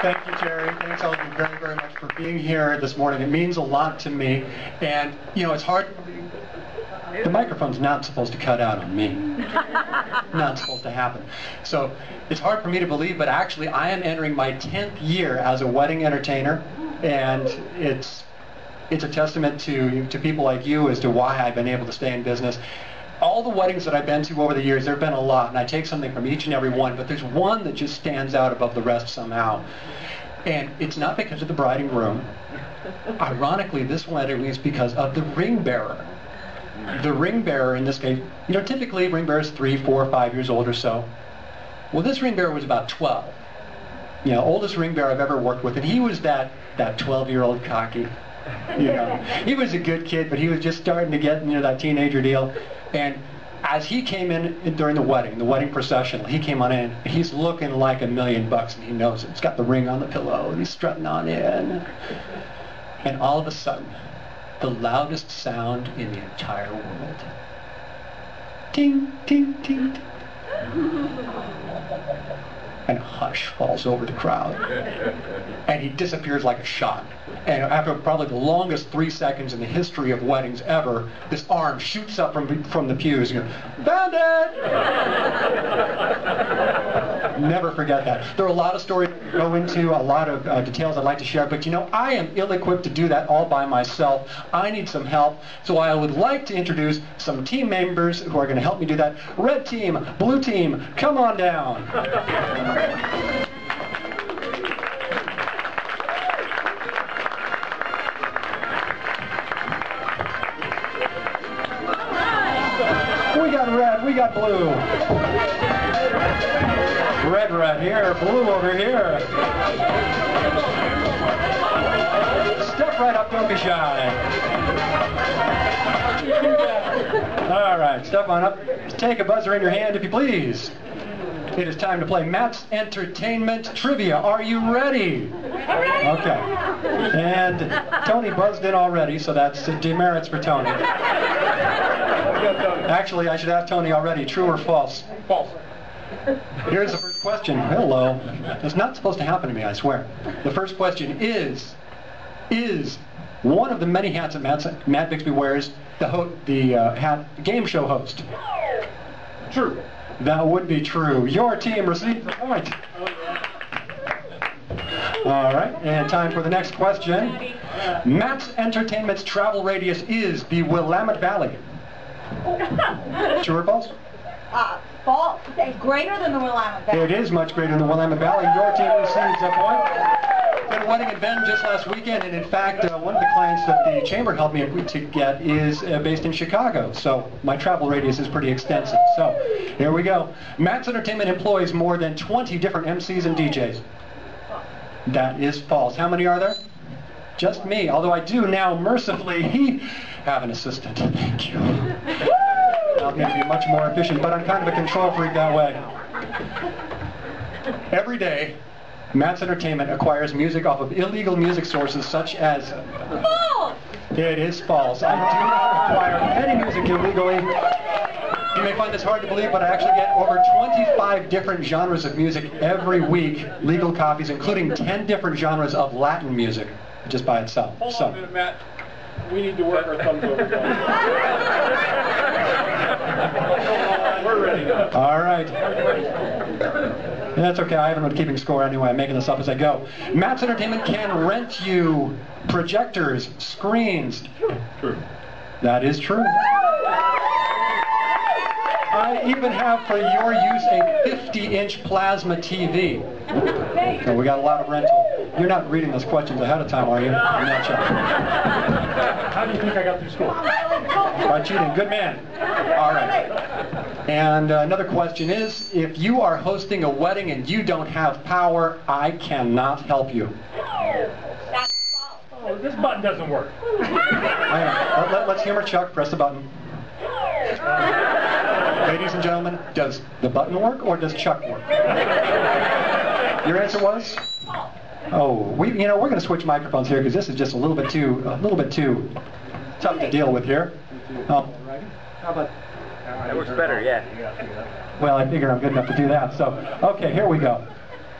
Thank you, Terry. Thanks all of you very, very much for being here this morning. It means a lot to me. And, you know, it's hard. The microphone's not supposed to cut out on me. Not supposed to happen. So it's hard for me to believe, but actually I am entering my 10th year as a wedding entertainer. And it's a testament to people like you as to why I've been able to stay in business. All the weddings that I've been to over the years, there have been a lot, and I take something from each and every one, but there's one that just stands out above the rest somehow. And it's not because of the bride and groom. Ironically, this wedding is because of the ring bearer. The ring bearer in this case, you know, typically ring bearers 3, 4, 5 years old or so. Well, this ring bearer was about 12. You know, oldest ring bearer I've ever worked with, and he was that 12-year-old cocky. You know, he was a good kid, but he was just starting to get, you know, that teenager deal. And as he came in during the wedding processional, he came on in, and he's looking like $1 million bucks, and he knows it. He's got the ring on the pillow, and he's strutting on in. And all of a sudden, the loudest sound in the entire world. Ting, ting, ting, ting. And a hush falls over the crowd. And he disappears like a shot. And after probably the longest 3 seconds in the history of weddings ever, this arm shoots up from the pews and goes, "Found it!" Never forget that. There are a lot of stories to go into, a lot of details I'd like to share, but you know, I am ill-equipped to do that all by myself. I need some help, so I would like to introduce some team members who are going to help me do that. Red team, blue team, come on down. We got red, we got blue. Red here, blue over here. Step right up, don't be shy. All right, step on up. Take a buzzer in your hand if you please. It is time to play Matt's Entertainment Trivia. Are you ready? Okay. And Tony buzzed in already, so that's demerits for Tony. Actually, I should ask Tony already, true or false? False. Here's the first question. Hello. It's not supposed to happen to me, I swear. The first question is one of the many hats that Matt Bixby wears the game show host? True. That would be true. Your team receives the point. All right, and time for the next question. Matt's Entertainment's travel radius is the Willamette Valley. True or false? False. It's greater than the Willamette Valley. It is much greater than the Willamette Valley. Your team receives a point. Did a wedding in Bend just last weekend, and in fact, one of the clients that the chamber helped me to get is based in Chicago. So my travel radius is pretty extensive. So here we go. Matt's Entertainment employs more than 20 different MCs and DJs. That is false. How many are there? Just me. Although I do now mercifully have an assistant. Thank you. I'll be much more efficient, but I'm kind of a control freak that way. Every day, Matt's Entertainment acquires music off of illegal music sources such as... False! It is false. I do not acquire any music illegally. You may find this hard to believe, but I actually get over 25 different genres of music every week, legal copies, including 10 different genres of Latin music, just by itself. Hold on a minute, Matt. We need to work our thumbs over. We're ready. All right. That's okay. I haven't been keeping score anyway. I'm making this up as I go. Matt's Entertainment can rent you projectors, screens. True. That is true. I even have for your use a 50-inch plasma TV. So we got a lot of rental. You're not reading those questions ahead of time, are you? I'm not sure. How do you think I got through school? By cheating. Good man. All right. And another question is, if you are hosting a wedding and you don't have power, I cannot help you. That's false. Oh, this button doesn't work. Let's humor Chuck. Press the button. Ladies and gentlemen, does the button work or does Chuck work? Your answer was? Oh, we're going to switch microphones here because this is just a little bit too tough to deal with here. How about? That works better, yeah. Well, I figure I'm good enough to do that. So, okay, here we go.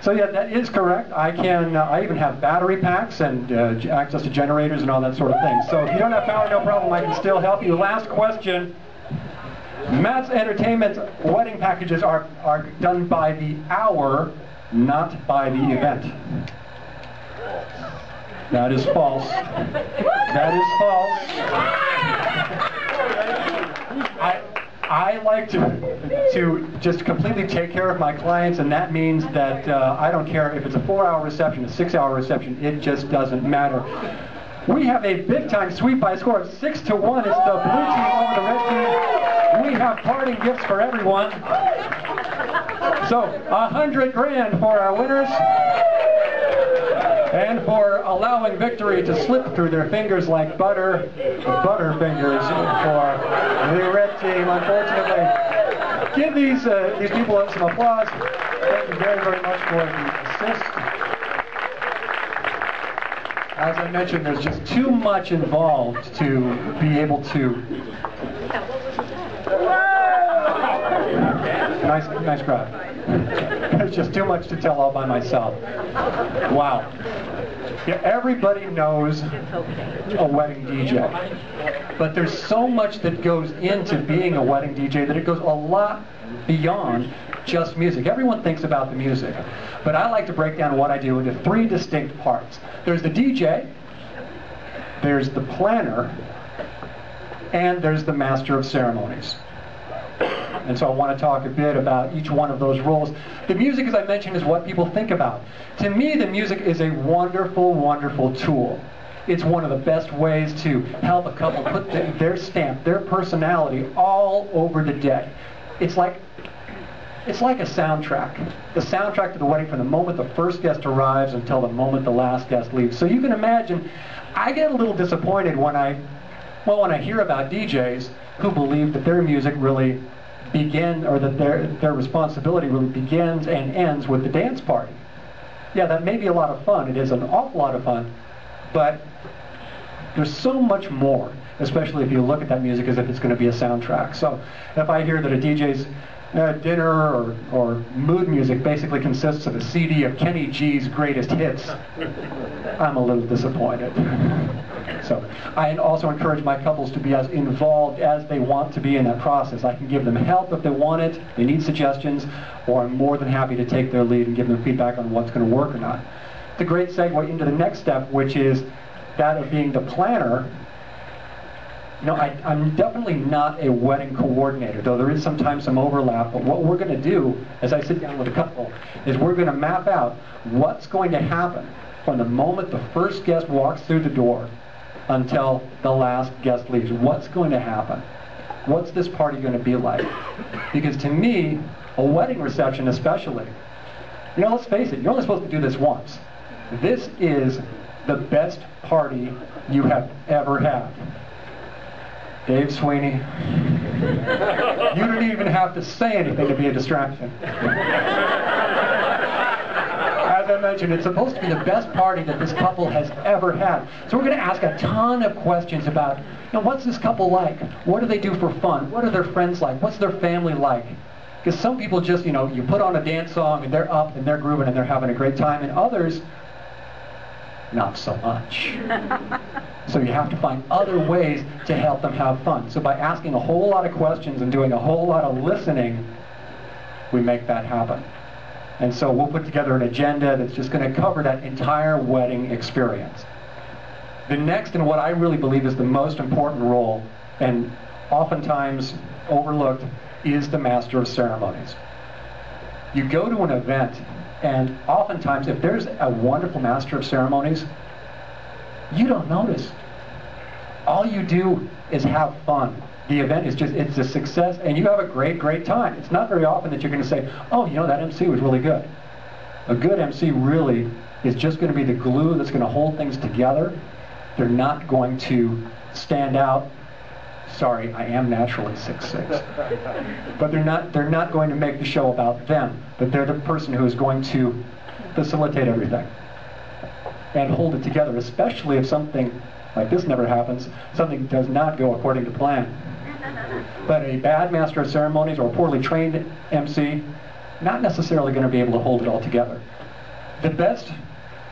So yeah, that is correct. I even have battery packs and access to generators and all that sort of thing. So if you don't have power, no problem. I can still help you. Last question. Matt's Entertainment wedding packages are done by the hour, not by the event. That is false. That is false. I like to just completely take care of my clients, and that means that I don't care if it's a 4-hour reception, a 6-hour reception, it just doesn't matter. We have a big-time sweep by a score of 6-1. It's the blue team over the red team. We have parting gifts for everyone. So, $100 grand for our winners, and for allowing victory to slip through their fingers like butter fingers for the red team. Unfortunately, give these people some applause. Thank you very, very much for the assist. As I mentioned, there's just too much involved to be able to. Nice crowd. There's just too much to tell all by myself. Wow. Yeah, everybody knows a wedding DJ. But there's so much that goes into being a wedding DJ that it goes a lot beyond just music. Everyone thinks about the music. But I like to break down what I do into 3 distinct parts. There's the DJ, there's the planner, and there's the master of ceremonies. And so I want to talk a bit about each one of those roles. The music, as I mentioned, is what people think about. To me, the music is a wonderful, wonderful tool. It's one of the best ways to help a couple put their stamp, their personality all over the day. It's like a soundtrack. The soundtrack to the wedding from the moment the first guest arrives until the moment the last guest leaves. So you can imagine, I get a little disappointed when I hear about DJs who believe that their music really or that their responsibility really begins and ends with the dance party. Yeah, that may be a lot of fun. It is an awful lot of fun, but there's so much more, especially if you look at that music as if it's going to be a soundtrack. So if I hear that a DJ's dinner or mood music basically consists of a CD of Kenny G's greatest hits, I'm a little disappointed. So I also encourage my couples to be as involved as they want to be in that process. I can give them help if they want it, they need suggestions, or I'm more than happy to take their lead and give them feedback on what's going to work or not. It's a great segue into the next step, which is that of being the planner. You know, I'm definitely not a wedding coordinator, though there is sometimes some overlap, but what we're going to do as I sit down with a couple is we're going to map out what's going to happen from the moment the first guest walks through the door until the last guest leaves. What's going to happen? What's this party going to be like? Because to me, a wedding reception especially, you know, let's face it, you're only supposed to do this once. This is the best party you have ever had. Dave Sweeney, you don't even have to say anything to be a distraction. As I mentioned, it's supposed to be the best party that this couple has ever had. So we're going to ask a ton of questions about, you know, what's this couple like? What do they do for fun? What are their friends like? What's their family like? Because some people just, you know, you put on a dance song and they're up and they're grooving and they're having a great time, and others, not so much. So you have to find other ways to help them have fun. So by asking a whole lot of questions and doing a whole lot of listening, we make that happen. And so we'll put together an agenda that's just going to cover that entire wedding experience. The next, and what I really believe is the most important role, and oftentimes overlooked, is the master of ceremonies. You go to an event, and oftentimes if there's a wonderful master of ceremonies, you don't notice. All you do is have fun. The event is just, it's a success, and you have a great, great time. It's not very often that you're going to say, oh, you know, that MC was really good. A good MC really is just going to be the glue that's going to hold things together. They're not going to stand out. Sorry, I am naturally 6'6". But they're not going to make the show about them, but they're the person who is going to facilitate everything and hold it together, especially if something like this never happens, something does not go according to plan. But a bad master of ceremonies or a poorly trained MC, not necessarily going to be able to hold it all together. The best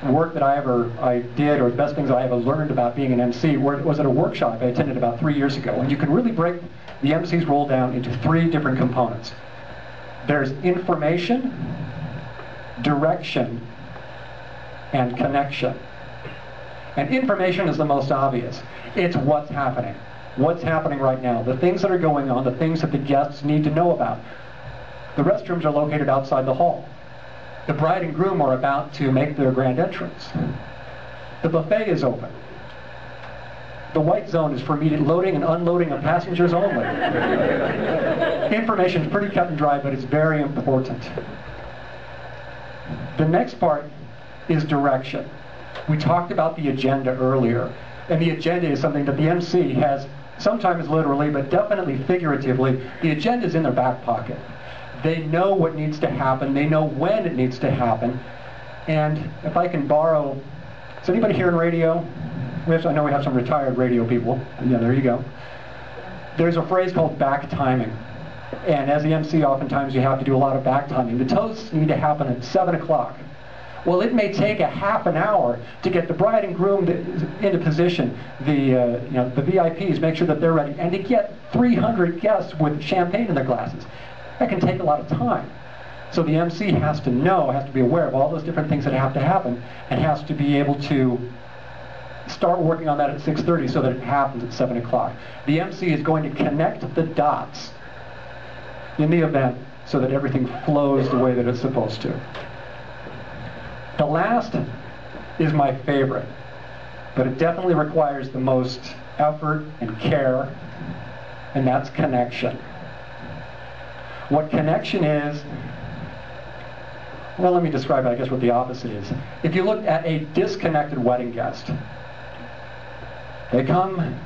work that I did, or the best things I ever learned about being an MC was at a workshop I attended about 3 years ago. And you can really break the MC's role down into 3 different components. There's information, direction, and connection. And information is the most obvious. It's what's happening. What's happening right now. The things that are going on, the things that the guests need to know about. The restrooms are located outside the hall. The bride and groom are about to make their grand entrance. The buffet is open. The white zone is for immediate loading and unloading of passengers only. Information is pretty cut and dry, but it's very important. The next part is direction. We talked about the agenda earlier, and the agenda is something that the MC has, sometimes literally, but definitely figuratively. The agenda is in their back pocket. They know what needs to happen. They know when it needs to happen. And if I can borrow, is anybody here in radio? I know we have some retired radio people. Yeah, there you go. There's a phrase called back timing. And as the MC, oftentimes you have to do a lot of back timing. The toasts need to happen at 7 o'clock. Well, it may take a half an hour to get the bride and groom into position, the VIPs, make sure that they're ready, and to get 300 guests with champagne in their glasses. That can take a lot of time. So the MC has to know, has to be aware of all those different things that have to happen, and has to be able to start working on that at 6:30 so that it happens at 7 o'clock. The MC is going to connect the dots in the event so that everything flows the way that it's supposed to. The last is my favorite, but it definitely requires the most effort and care, and that's connection. What connection is, well, let me describe it, I guess, what the opposite is. If you look at a disconnected wedding guest, they come,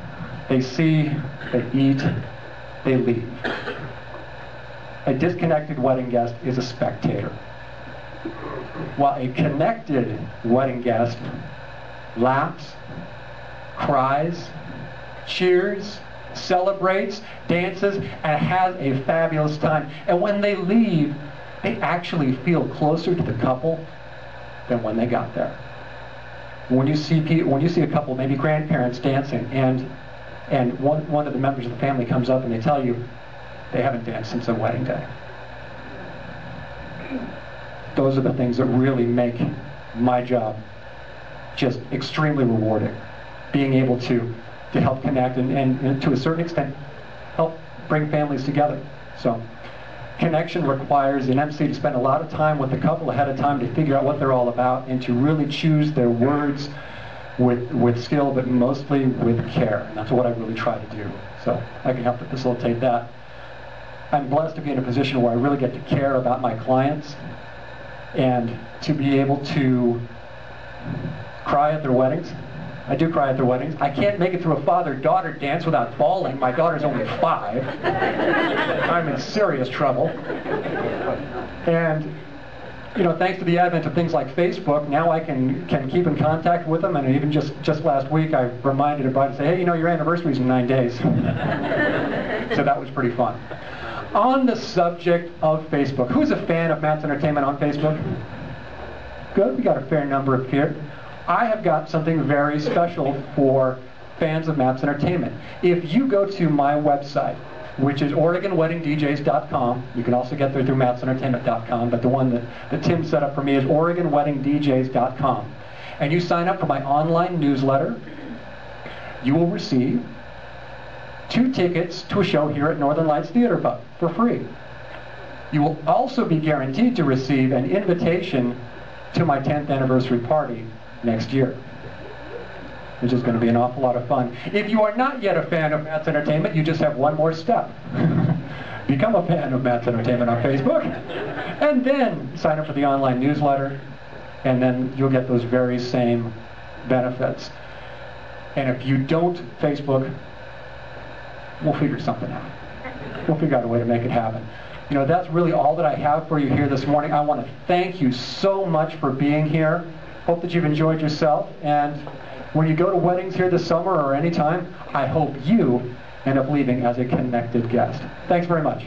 they see, they eat, they leave. A disconnected wedding guest is a spectator, while a connected wedding guest laughs, cries, cheers, celebrates, dances, and has a fabulous time. And when they leave, they actually feel closer to the couple than when they got there. When you see a couple, maybe grandparents dancing, and one of the members of the family comes up and they tell you they haven't danced since their wedding day. Those are the things that really make my job just extremely rewarding. Being able to help connect and to a certain extent help bring families together. So connection requires an MC to spend a lot of time with the couple ahead of time to figure out what they're all about and to really choose their words with skill, but mostly with care. And that's what I really try to do. So I can help to facilitate that. I'm blessed to be in a position where I really get to care about my clients and to be able to cry at their weddings. I do cry at their weddings. I can't make it through a father-daughter dance without bawling. My daughter's only 5. I'm in serious trouble. And, you know, thanks to the advent of things like Facebook, now I can keep in contact with them. And even just last week, I reminded a bride to say, hey, you know, your anniversary's in 9 days. So that was pretty fun. On the subject of Facebook, who's a fan of Matt's Entertainment on Facebook? Good, we got a fair number up here. I have got something very special for fans of Matt's Entertainment. If you go to my website, which is OregonWeddingDJs.com, you can also get there through mattsentertainment.com, but the one that Tim set up for me is OregonWeddingDJs.com. And you sign up for my online newsletter, you will receive 2 tickets to a show here at Northern Lights Theater Pub for free. You will also be guaranteed to receive an invitation to my 10th anniversary party next year, which is going to be an awful lot of fun. If you are not yet a fan of Matt's Entertainment, you just have one more step. Become a fan of Matt's Entertainment on Facebook, and then sign up for the online newsletter, and then you'll get those very same benefits. And if you don't Facebook, we'll figure something out. We'll figure out a way to make it happen. You know, that's really all that I have for you here this morning. I want to thank you so much for being here. Hope that you've enjoyed yourself. And when you go to weddings here this summer or anytime, I hope you end up leaving as a connected guest. Thanks very much.